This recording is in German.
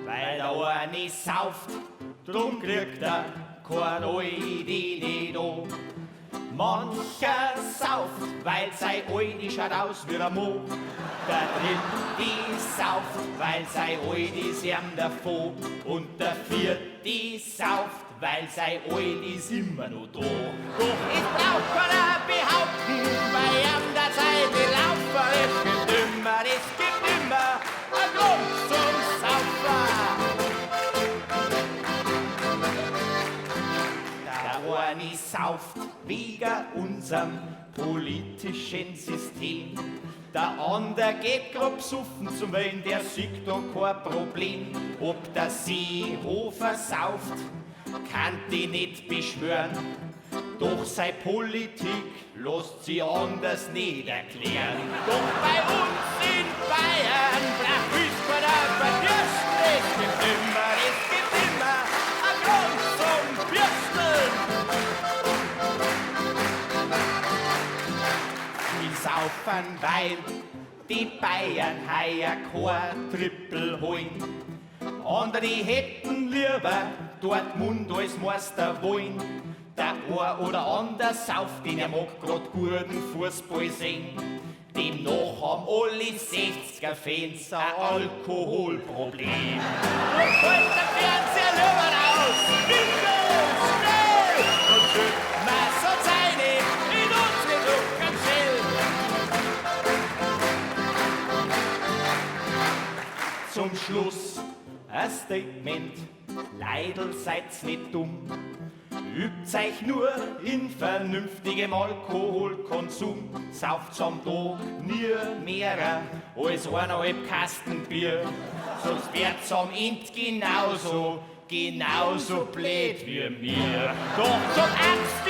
Weil der eine sauft, drum kriegt er kein Oidi nicht an. Mancher sauft, weil sein Oidi schaut aus wie der Mo. Der dritte sauft, weil sein Oidi ist ihm davon. Und der vierte sauft, weil sein Oidi ist immer noch da. Doch es braucht keiner behaupten, bei ihm der Zeit die Laufer. Es gibt immer ein Grund zum Saufen. Der eine sauft wegen unserem politischen System. Der andere geht grob suffen, zum Willen der sieht da kein Problem. Ob der Seehofer sauft, kann die nicht beschwören. Doch seine Politik lässt sie anders nicht erklären. Doch bei uns in Bayern bleibt Fußballer verdürsten. Es gibt immer ein Grund zum Bürsteln. Die saufen, weil die Bayern heuer kein Trippel holen. Andere hätten lieber Dortmund als Meister wollen. Der ein oder andere sauft, den er mag grad guten Fußball sehen. Demnach haben alle 60er-Fans ein Alkoholproblem. Und fällt der Fernseher lieber aus, Windows, schnell! Und schütt man so seine in unsere Druckenschell. Zum Schluss ein Statement, Leidl seid's nicht dumm. Übt euch nur in vernünftigem Alkoholkonsum. Sauft's am Tag nie mehr als 1,5 Kasten Bier. Sonst wird's am Ende genauso blöd wie mir. Doch zum Ernst